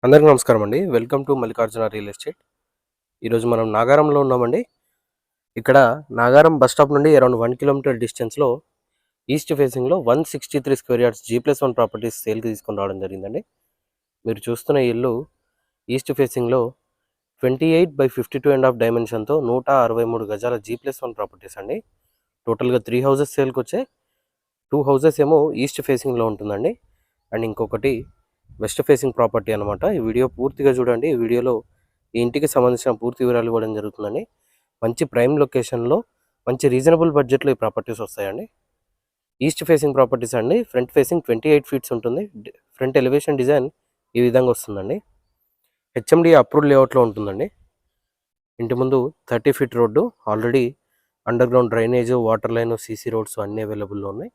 అందరికీ నమస్కారం అండి. Welcome to Mallikarjuna real estate. ఈరోజు మనం నాగారంలో ఉన్నామండి. ఇక్కడ నాగారం బస్ స్టాప్ నుండి అరౌండ్ 1 కిలోమీటర్ డిస్టెన్స్లో ఈస్ట్ ఫేసింగ్లో 163 స్క్వేర్ యార్డ్స్ G+1 ప్రాపర్టీస్ సేల్కి తీసుకొని రావడం జరిగిందండి. మీరు చూస్తున్న ఇల్లు ఈస్ట్ ఫేసింగ్లో 28/52.5 డైమెన్షన్తో 163 గజాల G+1 ప్రాపర్టీస్ అండి. టోటల్గా 3 హౌసెస్ సేల్కి వచ్చాయి. 2 హౌసెస్ ఏమో ఈస్ట్ ఫేసింగ్లో ఉంటుందండి, అండ్ ఇంకొకటి వెస్ట్ ఫేసింగ్ ప్రాపర్టీ అనమాట. ఈ వీడియో పూర్తిగా చూడండి. ఈ వీడియోలో ఈ ఇంటికి సంబంధించిన పూర్తి వివరాలు ఇవ్వడం జరుగుతుందండి. మంచి ప్రైమ్ లొకేషన్లో మంచి రీజనబుల్ బడ్జెట్లో ఈ ప్రాపర్టీస్ వస్తాయండి. ఈస్ట్ ఫేసింగ్ ప్రాపర్టీస్ అండి. ఫ్రంట్ ఫేసింగ్ 28 ఫీట్స్ ఉంటుంది. ఫ్రంట్ ఎలివేషన్ డిజైన్ ఈ విధంగా వస్తుందండి. HMD అప్రూవ్డ్ లేఅవుట్లో ఉంటుందండి. ఇంటి ముందు 30 feet road, already under ground drainage, water line, CC roads అన్నీ అవైలబుల్లో ఉన్నాయి.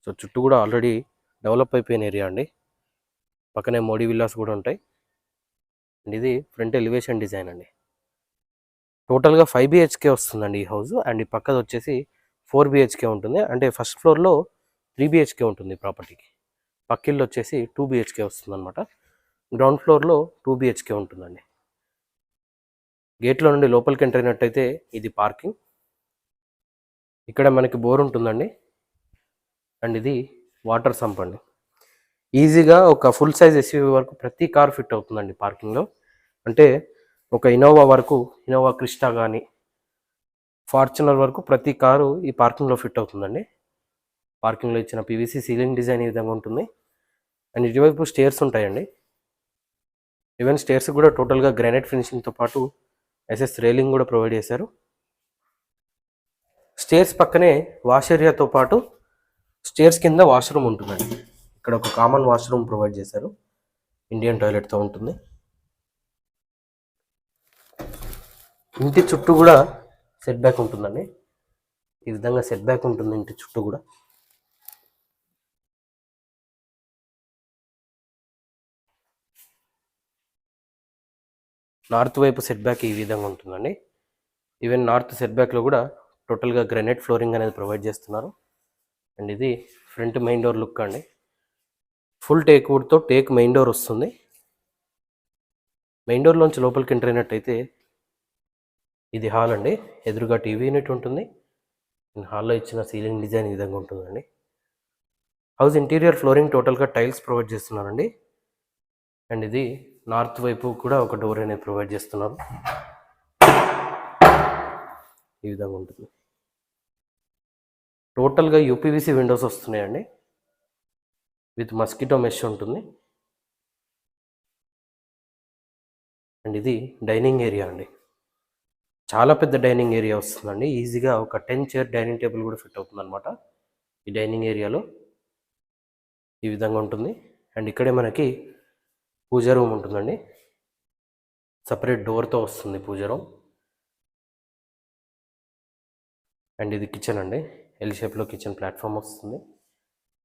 సో చుట్టూ కూడా ఆల్రెడీ డెవలప్ అయిపోయిన ఏరియా అండి. పక్కనే మోడీ విల్లాస్ కూడా ఉంటాయి. అండ్ ఇది ఫ్రంట్ ఎలివేషన్ డిజైన్ అండి. టోటల్గా 5 BHK వస్తుందండి ఈ హౌస్. అండ్ ఈ పక్కది వచ్చేసి 4 BHK ఉంటుంది. అంటే ఫస్ట్ ఫ్లోర్లో 3 BHK ఉంటుంది ప్రాపర్టీకి. పక్కిళ్ళు వచ్చేసి 2 BHK వస్తుంది అనమాట. గ్రౌండ్ ఫ్లోర్లో 2 BHK ఉంటుందండి. గేట్లో నుండి లోపలికి ఎంటర్ అయినట్టయితే ఇది పార్కింగ్. ఇక్కడ మనకి బోర్ ఉంటుందండి. అండ్ ఇది వాటర్ సంప్ అండి. ఈజీగా ఒక ఫుల్ సైజ్ SUV వరకు ప్రతి కార్ ఫిట్ అవుతుందండి పార్కింగ్లో. అంటే ఒక ఇన్నోవా వరకు, ఇన్నోవా క్రిస్టా కానీ ఫార్చునర్ వరకు ప్రతి కారు ఈ పార్కింగ్లో ఫిట్ అవుతుందండి. పార్కింగ్లో ఇచ్చిన PVC సీలింగ్ డిజైన్ ఈ విధంగా ఉంటుంది. అండ్ ఇటువైపు స్టేర్స్ ఉంటాయండి. ఈవెన్ స్టేర్స్ కూడా టోటల్గా గ్రానైట్ ఫినిషింగ్తో పాటు SS రైలింగ్ కూడా ప్రొవైడ్ చేశారు. స్టేర్స్ పక్కనే వాష్ ఏరియాతో పాటు స్టేర్స్ కింద వాష్రూమ్ ఉంటుందండి. ఇక్కడ ఒక కామన్ వాష్రూమ్ ప్రొవైడ్ చేశారు. ఇండియన్ టాయిలెట్తో ఉంటుంది. ఇంటి చుట్టూ కూడా సెట్ బ్యాక్ ఉంటుందండి. ఈ విధంగా సెట్ బ్యాక్ ఉంటుంది ఇంటి చుట్టూ కూడా. నార్త్ వైపు సెట్ బ్యాక్ ఈ విధంగా ఉంటుందండి. ఈవెన్ నార్త్ సెట్ బ్యాక్లో కూడా టోటల్గా గ్రానైట్ ఫ్లోరింగ్ అనేది ప్రొవైడ్ చేస్తున్నారు. అండ్ ఇది ఫ్రంట్ మెయిన్ డోర్ లుక్ అండి. ఫుల్ టేక్ వుడ్తో టేక్ మెయిన్ డోర్ వస్తుంది. మెయిన్ డోర్లోంచి లోపలికి ఎంటర్ అయినట్టయితే ఇది హాల్ అండి. ఎదురుగా టీవీ యూనిట్ ఉంటుంది. హాల్లో ఇచ్చిన సీలింగ్ డిజైన్ ఈ విధంగా ఉంటుందండి. హౌస్ ఇంటీరియర్ ఫ్లోరింగ్ టోటల్గా టైల్స్ ప్రొవైడ్ చేస్తున్నారండి. అండ్ ఇది నార్త్ వైపు కూడా ఒక డోర్ అనేది ప్రొవైడ్ చేస్తున్నారు. ఈ విధంగా ఉంటుంది. టోటల్గా UPVC విండోస్ వస్తున్నాయండి. విత్ మస్కిటో మెష్ ఉంటుంది. అండ్ ఇది డైనింగ్ ఏరియా అండి. చాలా పెద్ద డైనింగ్ ఏరియా వస్తుందండి. ఈజీగా ఒక 10 చైర్ డైనింగ్ టేబుల్ కూడా ఫిట్ అవుతుంది అనమాట ఈ డైనింగ్ ఏరియాలో. ఈ విధంగా ఉంటుంది. అండ్ ఇక్కడే మనకి పూజ రూమ్ ఉంటుందండి. సపరేట్ డోర్తో వస్తుంది పూజ రూమ్. అండ్ ఇది కిచెన్ అండి. L షేప్లో కిచెన్ ప్లాట్ఫామ్ వస్తుంది.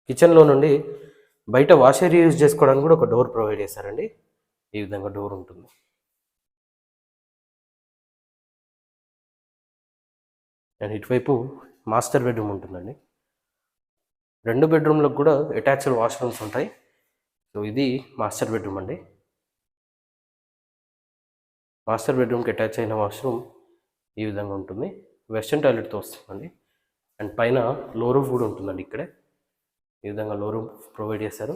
కిచెన్లో నుండి బయట వాష్ ఏరియా యూజ్ చేసుకోవడానికి కూడా ఒక డోర్ ప్రొవైడ్ చేశారండి. ఈ విధంగా డోర్ ఉంటుంది. అండ్ ఇటువైపు మాస్టర్ బెడ్రూమ్ ఉంటుందండి. 2 బెడ్రూమ్లకు కూడా అటాచ్డ్ వాష్రూమ్స్ ఉంటాయి. సో ఇది మాస్టర్ బెడ్రూమ్ అండి. మాస్టర్ బెడ్రూమ్కి అటాచ్ అయిన వాష్రూమ్ ఈ విధంగా ఉంటుంది. వెస్టర్న్ టాయిలెట్తో వస్తుందండి. అండ్ పైన లో రూఫ్ కూడా ఉంటుందండి. ఇక్కడే ఈ విధంగా లో రూఫ్ ప్రొవైడ్ చేశారు.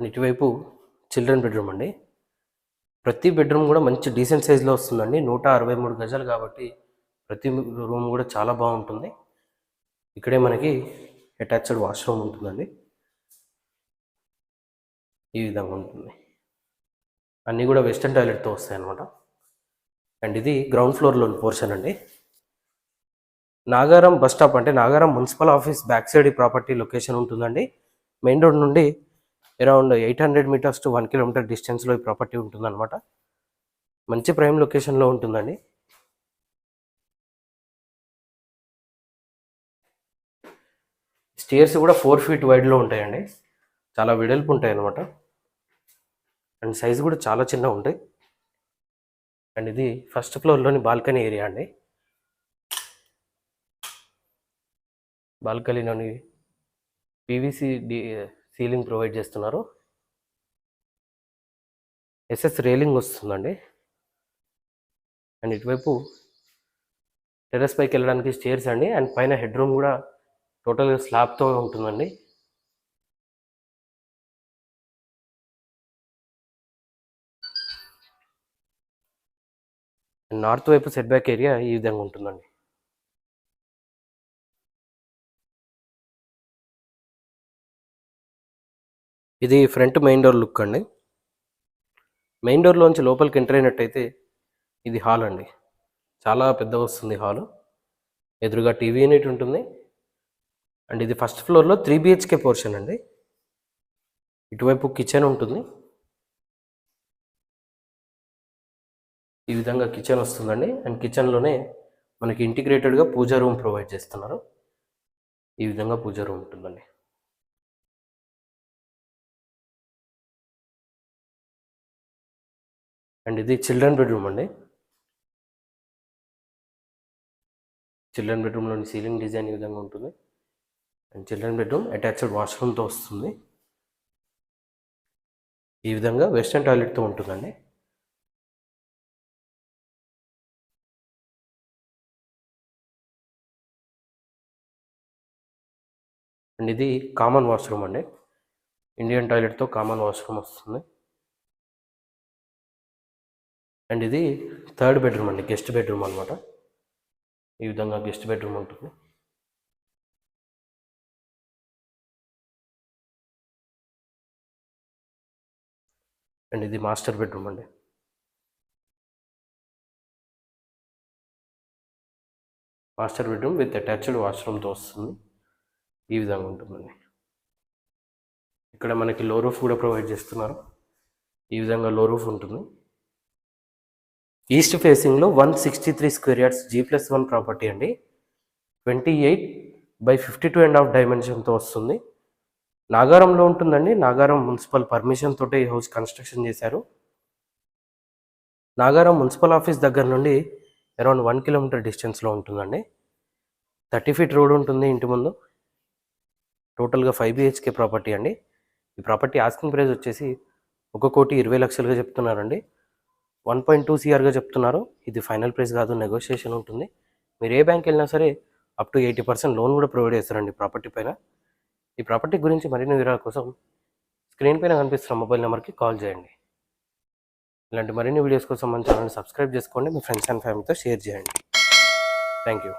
ఇటువైపు చిల్డ్రన్ బెడ్రూమ్ అండి. ప్రతి బెడ్రూమ్ కూడా మంచి డీసెంట్ సైజ్లో వస్తుందండి. 163 గజాలు కాబట్టి ప్రతి రూమ్ కూడా చాలా బాగుంటుంది. ఇక్కడే మనకి అటాచ్డ్ వాష్రూమ్ ఉంటుందండి. ఈ విధంగా ఉంటుంది. అన్నీ కూడా వెస్టర్న్ టాయిలెట్తో వస్తాయి అన్నమాట. అండ్ ఇది గ్రౌండ్ ఫ్లోర్లోని పోర్షన్ అండి. నాగారం బస్ స్టాప్ అంటే Nagaram municipal office back side ఈ ప్రాపర్టీ లొకేషన్ ఉంటుందండి. మెయిన్ రోడ్ నుండి అరౌండ్ 800 మీటర్స్ టు 1 కిలోమీటర్ డిస్టెన్స్లో ఈ ప్రాపర్టీ ఉంటుందన్నమాట. మంచి ప్రైమ్ లొకేషన్లో ఉంటుందండి. స్టేర్స్ కూడా 4 ఫీట్ వైడ్లో ఉంటాయండి. చాలా వెడల్పు ఉంటాయి అన్నమాట. అండ్ సైజు కూడా చాలా చిన్నగా ఉంటాయి. అండ్ ఇది ఫస్ట్ ఫ్లోర్లోని బాల్కనీ ఏరియా అండి. బాల్కనీలోని పీవీసీ సీలింగ్ ప్రొవైడ్ చేస్తున్నారు. ఎస్ఎస్ రేలింగ్ వస్తుందండి. అండ్ ఇటువైపు టెర్రస్ పైకి వెళ్ళడానికి స్టేర్స్ అండి. అండ్ పైన హెడ్ రూమ్ కూడా టోటల్గా స్లాబ్తో ఉంటుందండి. నార్త్ వైపు సెట్ బ్యాక్ ఏరియా ఈ విధంగా ఉంటుందండి. ఇది ఫ్రంట్ మెయిన్ డోర్ లుక్ అండి. మెయిన్ డోర్లోంచి లోపలికి ఎంటర్ అయినట్టయితే ఇది హాల్ అండి. చాలా పెద్ద వస్తుంది హాలు. ఎదురుగా టీవీ యూనిట్ ఉంటుంది. అండ్ ఇది ఫస్ట్ ఫ్లోర్లో 3 BHK పోర్షన్ అండి. ఇటువైపు కిచెన్ ఉంటుంది. ఈ విధంగా కిచెన్ వస్తుందండి. అండ్ కిచెన్లోనే మనకి ఇంటిగ్రేటెడ్గా పూజా రూమ్ ప్రొవైడ్ చేస్తున్నారు. ఈ విధంగా పూజా రూమ్ ఉంటుందండి. అండ్ ఇది చిల్డ్రన్ బెడ్రూమ్ అండి. చిల్డ్రన్ బెడ్రూమ్లోని సీలింగ్ డిజైన్ ఈ విధంగా ఉంటుంది. అండ్ చిల్డ్రన్ బెడ్రూమ్ అటాచ్డ్ వాష్రూమ్తో వస్తుంది. ఈ విధంగా వెస్టర్న్ టాయిలెట్తో ఉంటుందండి. అండ్ ఇది కామన్ వాష్రూమ్ అండి. ఇండియన్ టాయిలెట్తో కామన్ వాష్రూమ్ వస్తుంది. అండ్ ఇది థర్డ్ బెడ్రూమ్ అండి, గెస్ట్ బెడ్రూమ్ అనమాట. ఈ విధంగా గెస్ట్ బెడ్రూమ్ ఉంటుంది. అండ్ ఇది మాస్టర్ బెడ్రూమ్ అండి. మాస్టర్ బెడ్రూమ్ విత్ అటాచ్డ్ వాష్రూమ్తో వస్తుంది. ఈ విధంగా ఉంటుందండి. ఇక్కడ మనకి లో రూఫ్ కూడా ప్రొవైడ్ చేస్తున్నారు. ఈ విధంగా లో రూఫ్ ఉంటుంది. ఈస్ట్ ఫేసింగ్లో 163 స్క్వేర్ యార్డ్స్ G+1 ప్రాపర్టీ అండి. 28/52.5 డైమెన్షన్తో వస్తుంది. నాగారంలో ఉంటుందండి. నాగారం మున్సిపల్ పర్మిషన్ తోటే ఈ హౌస్ కన్స్ట్రక్షన్ చేశారు. నాగారం మున్సిపల్ ఆఫీస్ దగ్గర నుండి అరౌండ్ 1 కిలోమీటర్ డిస్టెన్స్లో ఉంటుందండి. 30 ఫీట్ రోడ్ ఉంటుంది ఇంటి ముందు. టోటల్గా 5 BHK ప్రాపర్టీ అండి. ఈ ప్రాపర్టీ ఆస్కింగ్ ప్రైస్ వచ్చేసి 1,20,00,000గా చెప్తున్నారండి. 1.2 CRగా చెప్తున్నారు. ఇది ఫైనల్ ప్రైస్ కాదు, నెగోషియేషన్ ఉంటుంది. మీరు ఏ బ్యాంక్ వెళ్ళినా సరే అప్ టు 80% లోన్ కూడా ప్రొవైడ్ చేస్తారండి ప్రాపర్టీ పైన. ఈ ప్రాపర్టీ గురించి మరిన్ని వివరాల కోసం స్క్రీన్ పైన కనిపిస్తున్న మొబైల్ నెంబర్కి కాల్ చేయండి. ఇలాంటి మరిన్ని వీడియోస్ కోసం మన ఛానల్ని సబ్స్క్రైబ్ చేసుకోండి. మీ ఫ్రెండ్స్ అండ్ ఫ్యామిలీతో షేర్ చేయండి. Thank you.